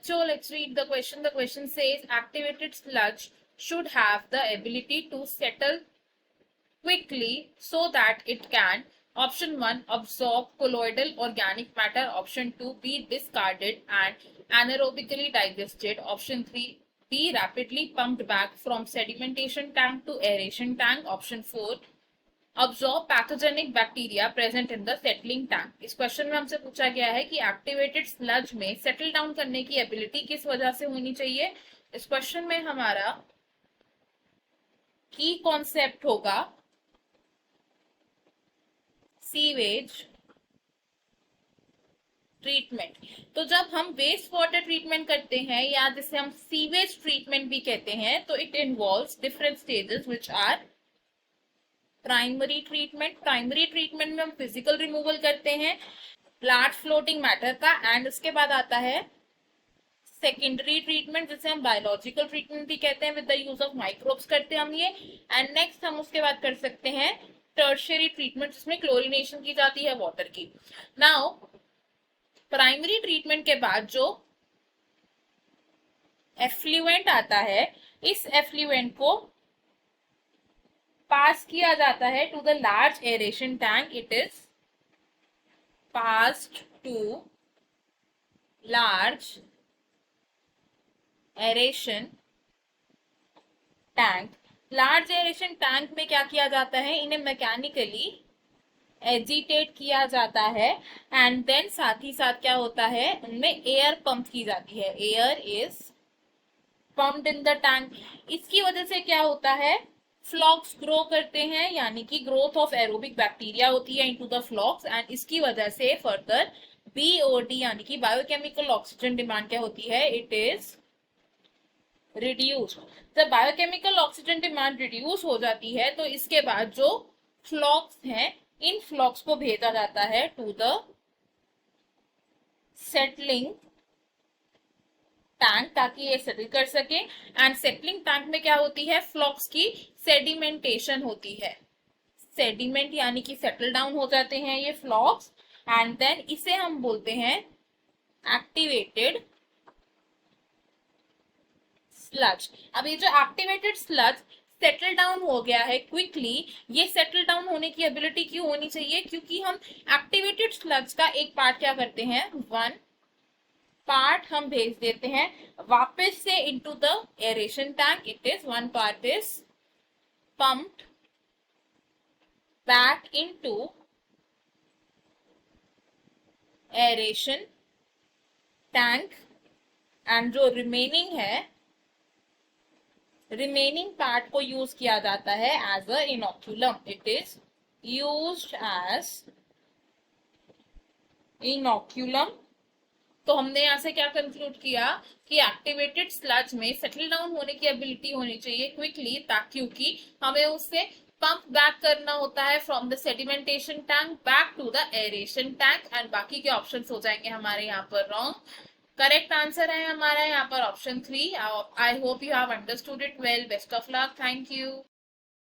बच्चों, let's read the question. The question says activated sludge should have the ability to settle quickly so that it can option 1 absorb colloidal organic matter, option 2 be discarded and anaerobically digested, option 3 be rapidly pumped back from sedimentation tank to aeration tank, option 4 absorb pathogenic bacteria present in the settling tank। इस question में हमसे पूछा गया है कि activated sludge में settle down करने की एबिलिटी किस वजह से होनी चाहिए। इस क्वेश्चन में हमारा की कॉन्सेप्ट होगा सीवेज ट्रीटमेंट। तो जब हम वेस्ट वाटर ट्रीटमेंट करते हैं या जिसे हम सीवेज ट्रीटमेंट भी कहते हैं, तो it involves different stages which are primary treatment में हम फिजिकल रिमूवल करते हैं लार्ज फ्लोटिंग मैटर का, एंड उसके बाद आता है सेकेंडरी ट्रीटमेंट जिसे हम बायोलॉजिकल ट्रीटमेंट भी कहते हैं, with the use of microbes करते हैं हम ये। एंड नेक्स्ट हम उसके बाद कर सकते हैं टर्शियरी ट्रीटमेंट जिसमें क्लोरिनेशन की जाती है वाटर की। नाउ प्राइमरी ट्रीटमेंट के बाद जो एफ्लुएंट आता है, इस एफ्लुएंट को पास किया जाता है to the large aeration tank. It is passed to large aeration tank. Large aeration tank में क्या किया जाता है, इन्हें मैकेनिकली एजिटेट किया जाता है, एंड देन साथ ही साथ क्या होता है, उनमें एयर पंप की जाती है। Air is pumped in the tank. इसकी वजह से क्या होता है, फ्लॉक्स ग्रो करते हैं, यानी कि ग्रोथ ऑफ एरोबिक बैक्टीरिया होती है इनटू द फ्लॉक्स, एंड इसकी वजह से फर्दर बीओडी यानी कि बायोकेमिकल ऑक्सीजन डिमांड क्या होती है, इट इज रिड्यूस। जब बायोकेमिकल ऑक्सीजन डिमांड रिड्यूस हो जाती है तो इसके बाद जो फ्लॉक्स हैं, इन फ्लॉक्स को भेजा जाता है टू द सेटलिंग टैंक ताकि ये सेटल कर सके। एंड सेटलिंग टैंक में क्या होती है, फ्लॉक्स की सेडिमेंटेशन होती है। सेडिमेंट यानी कि सेटल डाउन हो जाते हैं ये फ्लॉक्स, एंड देन इसे हम बोलते हैं एक्टिवेटेड स्लज। अब ये जो एक्टिवेटेड स्लज सेटल डाउन हो गया है क्विकली, ये सेटल डाउन होने की एबिलिटी क्यों होनी चाहिए, क्योंकि हम एक्टिवेटेड स्लज का एक पार्ट क्या करते हैं, वन पार्ट हम भेज देते हैं वापस से into the aeration tank. It is one part is pumped back into aeration tank, and जो रिमेनिंग है, रिमेनिंग पार्ट को यूज किया जाता है as a inoculum. It is used as inoculum. तो हमने यहाँ से क्या कंक्लूड किया कि एक्टिवेटेड स्लज में सेटल डाउन होने की एबिलिटी होनी चाहिए क्विकली, क्योंकि हमें उससे पंप बैक करना होता है from the sedimentation tank back to the aeration tank, and बाकी के ऑप्शंस हो जाएंगे हमारे यहाँ पर रॉन्ग। करेक्ट आंसर है हमारा यहाँ पर option 3। I hope you have understood it well. Best of luck. Thank you.